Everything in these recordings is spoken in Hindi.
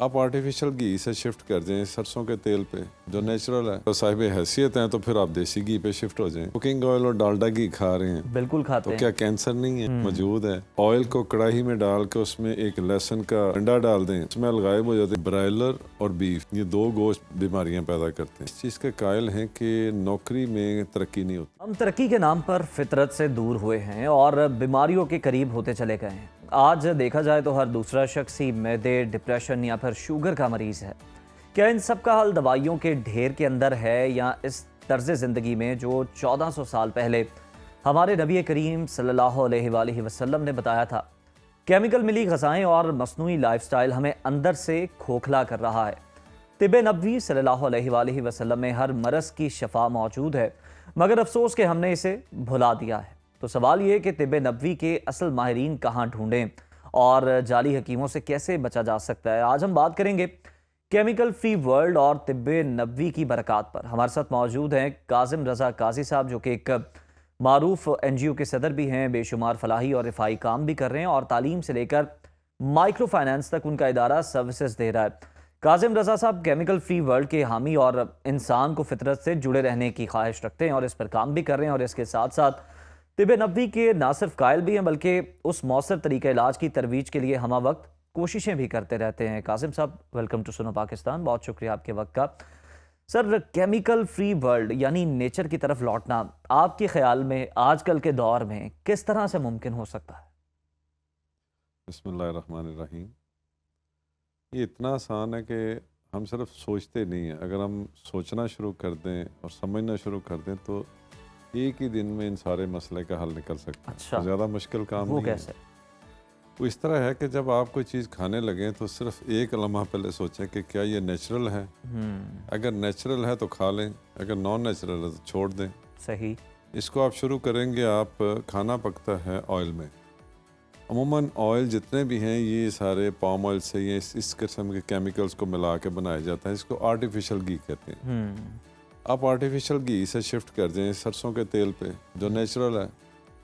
आप आर्टिफिशियल घी से शिफ्ट कर जाएं सरसों के तेल पे जो नेचुरल है, तो साहिब हैसियत हैं, तो फिर आप देसी घी पे शिफ्ट हो जाएं। कुकिंग ऑयल और डालडा घी खा रहे हैं, बिल्कुल खाते तो हैं। क्या कैंसर नहीं है? मौजूद है। ऑयल को कढ़ाई में डाल के उसमें एक लहसुन का अंडा डाल दें, स्मेल गायब हो जाती है। ब्रायलर और बीफ, ये दो गोश्त बीमारियां पैदा करते हैं। इस चीज़ के कायल हैं कि नौकरी में तरक्की नहीं होती। हम तरक्की के नाम पर फितरत से दूर हुए हैं और बीमारियों के करीब होते चले गए हैं। आज देखा जाए तो हर दूसरा शख्स ही मैदे, डिप्रेशन या फिर शुगर का मरीज है। क्या इन सब का हल दवाइयों के ढेर के अंदर है या इस तर्ज ज़िंदगी में जो 1400 साल पहले हमारे नबी करीम सल्लल्लाहु अलैहि वसल्लम ने बताया था? केमिकल मिली ग़िज़ाएँ और मसनूई लाइफस्टाइल हमें अंदर से खोखला कर रहा है। तिब नबवी सल्लल्लाहु अलैहि वसल्लम में हर मरज़ की शफा मौजूद है, मगर अफसोस कि हमने इसे भुला दिया है। तो सवाल ये कि तिब नबवी के असल माहिरीन कहाँ ढूंढें और जाली हकीमों से कैसे बचा जा सकता है। आज हम बात करेंगे केमिकल फ्री वर्ल्ड और तिब नबवी की बरक़ात पर। हमारे साथ मौजूद हैं कासिम रज़ा काजी साहब, जो कि एक मारूफ NGO के सदर भी हैं, बेशुमार फलाही और रिफाई काम भी कर रहे हैं और तालीम से लेकर माइक्रो फाइनेंस तक उनका इदारा सर्विसेज दे रहा है। कासिम रज़ा साहब केमिकल फ्री वर्ल्ड के हामी और इंसान को फितरत से जुड़े रहने की ख्वाहिश रखते हैं और इस पर काम भी कर रहे हैं, और इसके साथ साथ तिब नबवी के ना सिर्फ कायल भी हैं बल्कि उस मौसर तरीक़ा इलाज की तरवीज के लिए हमा वक्त कोशिशें भी करते रहते हैं। कासिम साहब, वेलकम टू सुनो पाकिस्तान, बहुत शुक्रिया आपके वक्त का। सर, केमिकल फ्री वर्ल्ड यानी नेचर की तरफ लौटना आपके ख्याल में आजकल के दौर में किस तरह से मुमकिन हो सकता है? बिस्मिल्लाहिर्रहमानिर्रहीम। ये इतना आसान है कि हम सिर्फ सोचते नहीं हैं। अगर हम सोचना शुरू कर दें और समझना शुरू कर दें तो एक ही दिन में इन सारे मसले का हल निकल सकता है। अच्छा, ज़्यादा मुश्किल काम वो नहीं कैसे? है। वो इस तरह है कि जब आप कोई चीज़ खाने लगें तो सिर्फ एक लम्हा पहले सोचें कि क्या ये नेचुरल है। अगर नेचुरल है तो खा लें, अगर नॉन नेचुरल है तो छोड़ दें। सही। इसको आप शुरू करेंगे, आप खाना पकता है ऑयल में। अमूमन ऑयल जितने भी हैं ये सारे पाम ऑयल से ये इस किस्म के केमिकल्स को मिला के बनाया जाता है। इसको आर्टिफिशियल घी कहते हैं। आप आर्टिफिशियल घी से शिफ्ट कर जाएं सरसों के तेल पे जो नेचुरल है,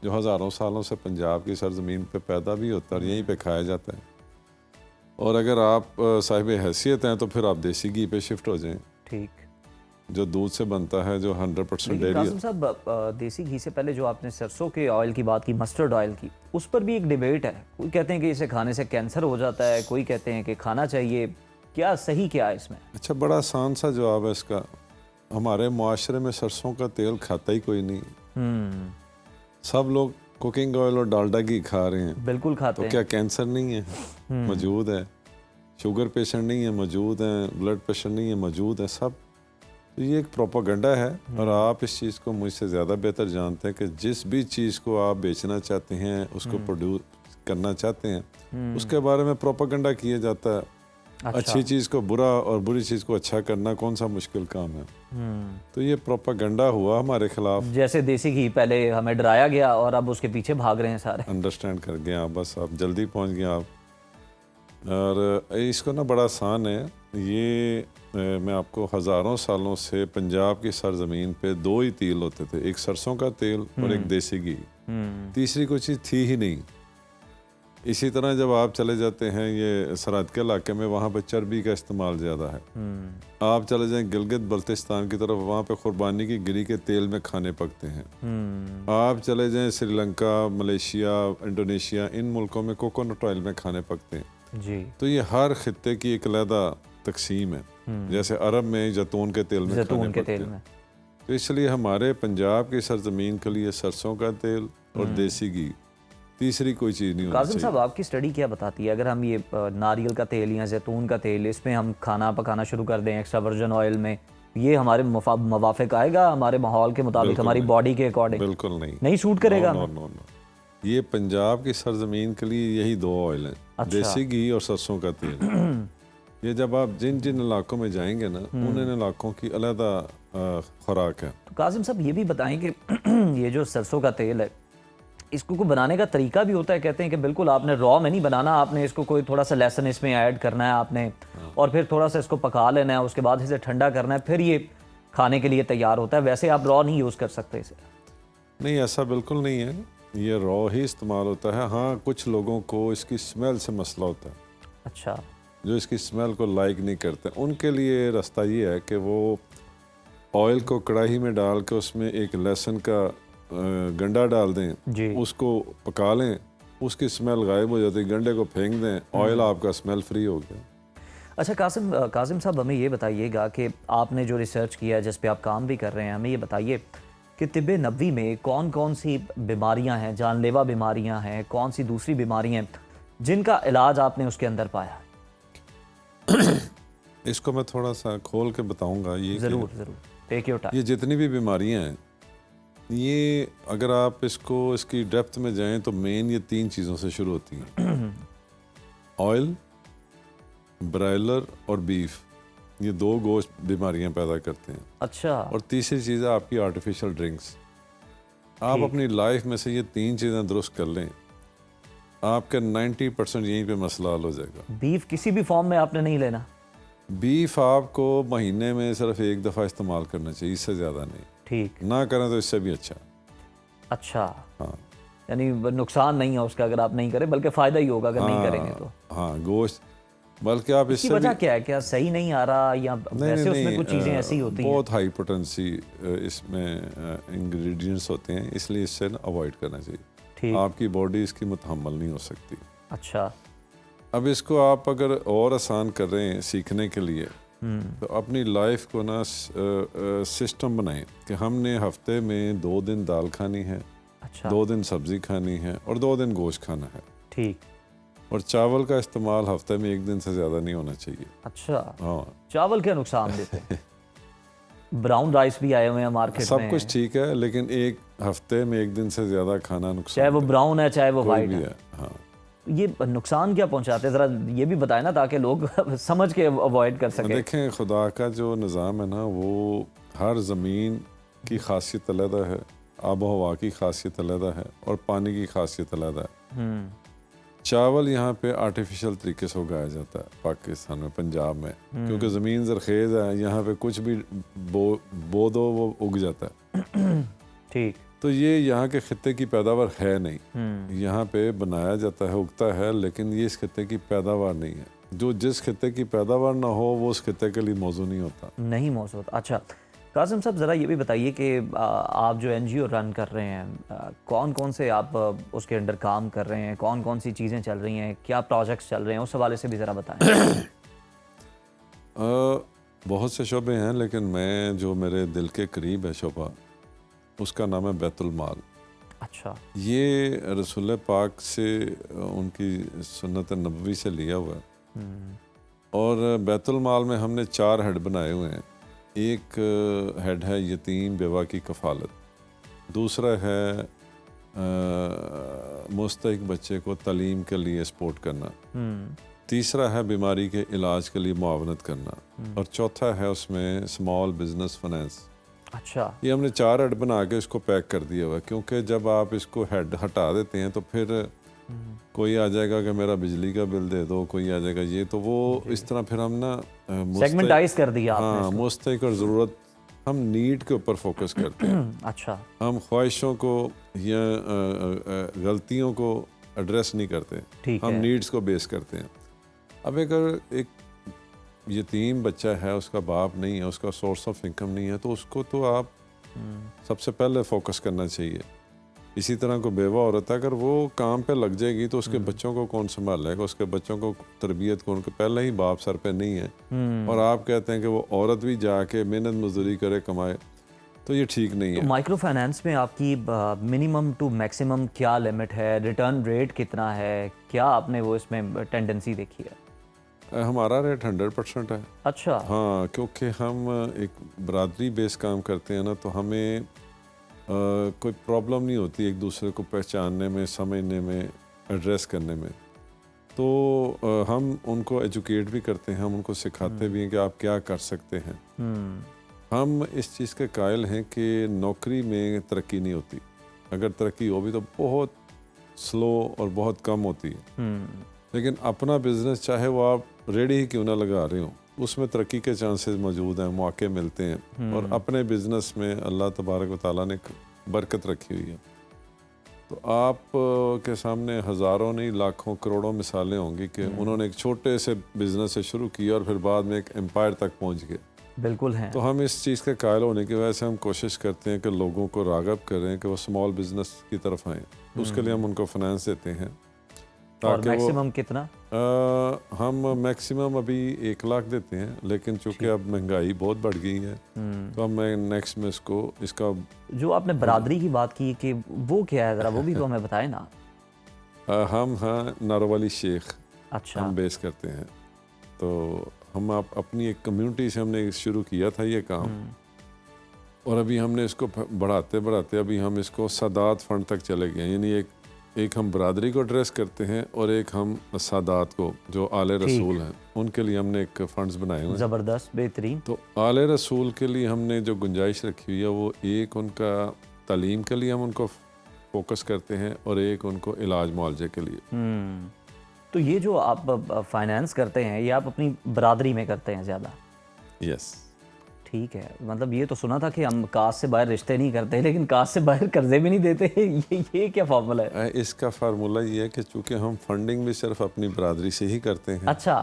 जो हज़ारों सालों से पंजाब की सरजमीन पे पैदा भी होता है और यहीं पे खाया जाता है। और अगर आप साहिब हैसियत हैं तो फिर आप देसी घी पे शिफ्ट हो जाएं, ठीक। जो दूध से बनता है, जो 100% डेयरी। कासिम साहब, देसी घी से पहले जो आपने सरसों के ऑयल की बात की, मस्टर्ड ऑयल की, उस पर भी एक डिबेट है। कोई कहते हैं कि इसे खाने से कैंसर हो जाता है, कोई कहते हैं कि खाना चाहिए। क्या सही क्या है इसमें? अच्छा, बड़ा आसान सा जवाब है इसका। हमारे मुआशरे में सरसों का तेल खाता ही कोई नहीं। सब लोग कुकिंग ऑयल और डालडा घी खा रहे हैं, बिल्कुल खाते तो हैं। क्या कैंसर नहीं है? मौजूद है। शुगर पेशेंट नहीं है? मौजूद हैं। ब्लड प्रेशर नहीं है? मौजूद है। सब। तो ये एक प्रोपागेंडा है और आप इस चीज़ को मुझसे ज़्यादा बेहतर जानते हैं कि जिस भी चीज़ को आप बेचना चाहते हैं, उसको प्रोड्यूस करना चाहते हैं, उसके बारे में प्रोपागेंडा किया जाता है। अच्छा। अच्छी चीज़ को बुरा और बुरी चीज़ को अच्छा करना कौन सा मुश्किल काम है? तो ये प्रोपागेंडा हुआ हमारे खिलाफ। जैसे देसी घी पहले हमें डराया गया और अब उसके पीछे भाग रहे हैं सारे। अंडरस्टैंड कर गए आप, बस आप जल्दी पहुंच गए आप। और इसको ना बड़ा आसान है। ये मैं आपको हज़ारों सालों से पंजाब की सरजमीन पे दो ही तेल होते थे, एक सरसों का तेल और एक देसी घी। तीसरी कोई चीज़ थी ही नहीं। इसी तरह जब आप चले जाते हैं ये सरहद के इलाके में, वहाँ पे चर्बी का इस्तेमाल ज़्यादा है। आप चले जाएं गिलगित बल्तिस्तान की तरफ, वहाँ पे कुर्बानी की गिरी के तेल में खाने पकते हैं। आप चले जाएं श्रीलंका, मलेशिया, इंडोनेशिया, इन मुल्कों में कोकोनट ऑयल में खाने पकते हैं जी। तो ये हर खित्ते की एक अलहदा तकसीम है। जैसे अरब में जैतून के तेल में खाने पकते हैं, तो इसलिए हमारे पंजाब की सरजमीन के लिए सरसों का तेल और देसी घी, तीसरी कोई चीज़ नहीं होनी चाहिए। कासिम साहब, आपकी स्टडी क्या बताती है? अगर हम ये नारियल का तेल या जैतून का तेल, इसमें हम खाना पकाना शुरू कर दें एक्स्ट्रा वर्जिन ऑयल में, ये हमारे मवाफिक आएगा हमारे माहौल के मुताबिक, हमारी बॉडी के अकॉर्डिंग? बिल्कुल नहीं, नहीं सूट करेगा। No, no, no. ये पंजाब की सरजमीन के लिए यही दो ऑयल हैं। अच्छा। देसी घी और सरसों का तेल। ये जब आप जिन जिन इलाकों में जाएंगे ना, उन इलाकों की अलहदा खुराक है। तो कासिम साहब, ये भी बताएं कि ये जो सरसों का तेल है, इसको को बनाने का तरीका भी होता है? कहते हैं कि बिल्कुल आपने रॉ में नहीं बनाना, आपने इसको कोई थोड़ा सा लहसुन इसमें ऐड करना है आपने, और फिर थोड़ा सा इसको पका लेना है, उसके बाद इसे ठंडा करना है, फिर ये खाने के लिए तैयार होता है। वैसे आप रॉ नहीं यूज़ कर सकते इसे? नहीं, ऐसा बिल्कुल नहीं है। ये रॉ ही इस्तेमाल होता है। हाँ, कुछ लोगों को इसकी स्मेल से मसला होता है। अच्छा। जो इसकी स्मेल को लाइक नहीं करते, उनके लिए रास्ता ये है कि वो ऑयल को कढ़ाई में डाल के उसमें एक लहसुन का गंडा डाल दें, जी। उसको पका लें, उसकी स्मेल गायब हो जाती है, गंडे को फेंक दें, ऑयल आपका स्मेल फ्री हो गया। अच्छा कासिम साहब, हमें ये बताइएगा कि आपने जो रिसर्च किया है जिस पे आप काम भी कर रहे हैं, हमें ये बताइए कि तिब्बे नबवी में कौन कौन सी बीमारियां हैं, जानलेवा बीमारियां हैं, कौन सी दूसरी बीमारियां हैं जिनका इलाज आपने उसके अंदर पाया? इसको मैं थोड़ा सा खोल के बताऊंगा। ये ज़रूर ज़रूर, टेक योर टाइम। ये जितनी भी बीमारियां हैं, ये अगर आप इसकी डेप्थ में जाएं तो मेन ये 3 चीज़ों से शुरू होती हैं। ऑयल, ब्रायलर और बीफ, ये 2 गोश्त बीमारियां पैदा करते हैं। अच्छा। और तीसरी चीज़ है आपकी आर्टिफिशियल ड्रिंक्स। आप अपनी लाइफ में से ये 3 चीज़ें दुरुस्त कर लें, आपका 90% यहीं पे मसला हल हो जाएगा। बीफ किसी भी फॉर्म में आपने नहीं लेना? बीफ आपको महीने में सिर्फ 1 दफ़ा इस्तेमाल करना चाहिए, इससे ज़्यादा नहीं। ठीक। ना करें तो इससे भी अच्छा। अच्छा, हाँ यानी नुकसान नहीं है उसका अगर आप नहीं करें, बल्कि फ़ायदा ही होगा अगर नहीं करेंगे तो। हाँ गोश्त, बल्कि आप इसकी इससे वजह भी क्या है? क्या सही नहीं आ रहा, या वैसे उसमें कुछ चीज़ें ऐसी होती हैं? बहुत हाई पोटेंसी इसमें इंग्रेडिएंट्स होते हैं, इसलिए इससे ना अवॉइड करना चाहिए। ठीक। आपकी बॉडी इसकी मुतहम्मल नहीं हो सकती। अच्छा। अब इसको आप अगर और आसान कर रहे हैं सीखने के लिए, तो अपनी लाइफ को ना सिस्टम बनाएं कि हमने हफ्ते में 2 दिन दाल खानी है, अच्छा। 2 दिन सब्जी खानी है और 2 दिन गोश्त खाना है। ठीक। और चावल का इस्तेमाल हफ्ते में 1 दिन से ज़्यादा नहीं होना चाहिए। अच्छा, हाँ, चावल क्या नुकसान देते हैं? ब्राउन राइस भी आए हुए हैं मार्केट सब में। कुछ ठीक है, लेकिन एक हफ्ते में 1 दिन से ज़्यादा खाना नुकसान चाहे वो ब्राउन है चाहे वो कोई वाइट भी है। है। हाँ, ये नुकसान क्या पहुंचाते हैं, ज़रा ये भी बताएं ना, ताकि लोग समझ के अवॉइड कर सकें। देखें खुदा का जो निज़ाम है ना, वो हर ज़मीन की खासियत अलग है, आबो हवा की खासियत अलग है और पानी की खासियत अलग है। चावल यहाँ पे आर्टिफिशियल तरीके से उगाया जाता है पाकिस्तान में, पंजाब में, क्योंकि ज़मीन ज़रखेज़ है, यहाँ पे कुछ भी बो दो वो उग जाता है। ठीक। तो ये यहाँ के खित्ते की पैदावार है नहीं। यहाँ पे बनाया जाता है, उगता है, लेकिन ये इस खित्ते की पैदावार नहीं है। जो जिस खित्ते की पैदावार ना हो वो उस खित्ते के लिए मौजू नहीं होता। नहीं मौजूद। अच्छा कासिम साहब, ज़रा ये भी बताइए कि आप जो NGO रन कर रहे हैं, कौन कौन से आप उसके अंडर काम कर रहे हैं, कौन कौन सी चीज़ें चल रही हैं, क्या प्रोजेक्ट्स चल रहे हैं, उस हवाले से भी ज़रा बताएं। बहुत से शोबे हैं, लेकिन मैं जो मेरे दिल के करीब है शोबा, उसका नाम है बैतुल माल। अच्छा। ये रसूल पाक से उनकी सुन्नत नबवी से लिया हुआ है। और बैतुल माल में हमने 4 हेड बनाए हुए हैं। एक हेड है यतीम बेवा की कफ़ालत, दूसरा है मुस्तहिक बच्चे को तालीम के लिए सपोर्ट करना, तीसरा है बीमारी के इलाज के लिए मुआवनत करना, और चौथा है उसमें स्मॉल बिजनेस फाइनेंस। अच्छा। ये हमने 4 हेड बना के इसको पैक कर दिया हुआ है, क्योंकि जब आप इसको हेड हटा देते हैं तो फिर कोई आ जाएगा कि मेरा बिजली का बिल दे दो, कोई आ जाएगा ये, तो वो इस तरह फिर हम ना सेगमेंटाइज कर दिया आपने हाँ, इसको। मुस्तहिक और ज़रूरत, हम नीड के ऊपर फोकस करते हैं। अच्छा। हम ख्वाहिशों को या गलतियों को एड्रेस नहीं करते, ठीक हम है। नीड्स को बेस करते हैं। अब अगर एक यतीम बच्चा है, उसका बाप नहीं है, उसका सोर्स ऑफ इनकम नहीं है, तो उसको तो आप सबसे पहले फोकस करना चाहिए। इसी तरह को बेवा औरत है, अगर वो काम पे लग जाएगी तो उसके बच्चों को कौन संभालेगा, उसके बच्चों को तरबियत कौन, को पहले ही बाप सर पे नहीं है। और आप कहते हैं कि वो औरत भी जाके मेहनत मजदूरी करे, कमाए, तो ये ठीक नहीं है। तो माइक्रो फाइनेंस में आपकी मिनिमम टू मैक्सिमम क्या लिमिट है, रिटर्न रेट कितना है, क्या आपने वो इसमें टेंडेंसी देखी है? हमारा रेट 100% है। अच्छा। हाँ, क्योंकि हम एक बरादरी बेस काम करते हैं ना, तो हमें कोई प्रॉब्लम नहीं होती एक दूसरे को पहचानने में, समझने में, एड्रेस करने में। तो हम उनको एजुकेट भी करते हैं, हम उनको सिखाते भी हैं कि आप क्या कर सकते हैं। हम इस चीज़ के कायल हैं कि नौकरी में तरक्की नहीं होती, अगर तरक्की हो भी तो बहुत स्लो और बहुत कम होती है। लेकिन अपना बिजनेस, चाहे वो आप रेडी ही क्यों ना लगा रहे हो, उसमें तरक्की के चांसेस मौजूद हैं, मौके मिलते हैं। और अपने बिजनेस में अल्लाह तबारक व तआला ने बरकत रखी हुई है। तो आप के सामने हज़ारों नहीं लाखों करोड़ों मिसालें होंगी कि उन्होंने एक छोटे से बिज़नेस से शुरू किया और फिर बाद में एक एम्पायर तक पहुंच गए। बिल्कुल है। तो हम इस चीज़ के कायल होने की वजह से हम कोशिश करते हैं कि लोगों को राग़ब करें कि वो स्मॉल बिज़नेस की तरफ आएँ। उसके लिए हम उनको फाइनेंस देते हैं और ताकि वो मैक्सिमम कितना? हम मैक्सिमम अभी 1 लाख देते हैं, लेकिन चूंकि अब महंगाई बहुत बढ़ गई है तो अब मैं नेक्स्ट में इसका जो आपने बरादरी की बात की कि वो क्या है, ज़रा वो भी तो हमें बताएं ना। हम हाँ नारोवाली शेख अच्छा। हम बेस करते हैं। तो हम आप अपनी एक कम्युनिटी से हमने शुरू किया था ये काम, और अभी हमने इसको बढ़ाते बढ़ाते अभी हम इसको सादात फंड तक चले गए हैं। यानी एक हम बरादरी को एड्रेस करते हैं और एक हम सादात को, जो आले रसूल हैं, उनके लिए हमने एक फ़ंड्स बनाए हुए हैं। ज़बरदस्त, बेहतरीन। तो आले रसूल के लिए हमने जो गुंजाइश रखी हुई है वो एक उनका तालीम के लिए हम उनको फोकस करते हैं और एक उनको इलाज मुआवजे के लिए। तो ये जो आप फाइनेंस करते हैं ये आप अपनी बरादरी में करते हैं ज़्यादा? यस। ठीक है, मतलब ये तो सुना था कि हम कास्ट से बाहर रिश्ते नहीं करते, लेकिन कास्ट से बाहर कर्जे भी नहीं देते। ये क्या फार्मूला है? इसका फार्मूला ये है कि चूंकि हम फंडिंग भी सिर्फ अपनी बरादरी से ही करते हैं। अच्छा,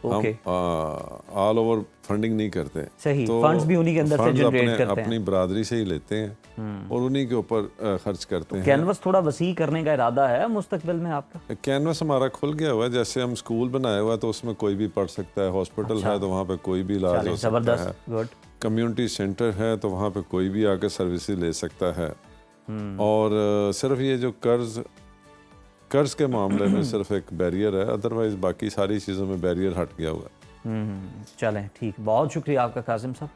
ओके। हम ऑल ओवर फंडिंग नहीं करते। सही, तो फंड्स भी उन्हीं के अंदर से फंड्स जनरेट करते हैं। अपनी बरादरी से ही लेते हैं और उन्हीं के ऊपर खर्च करते हैं। कैनवस थोड़ा वसी करने का इरादा है मुस्तकबिल में आपका? कैनवस हमारा खुल गया हुआ है। जैसे हम स्कूल बनाया हुआ है तो उसमें कोई भी पढ़ सकता है, हॉस्पिटल है तो वहाँ पे कोई भी इलाज हो सकता है, जबरदस्त, गुड। कम्युनिटी सेंटर है तो वहाँ पे कोई भी आकर सर्विसेज ले सकता है। और सिर्फ ये जो कर्ज के मामले में सिर्फ एक बैरियर है, अदरवाइज बाकी सारी चीज़ों में बैरियर हट गया हुआ है। चलें, ठीक, बहुत शुक्रिया आपका कासिम साहब।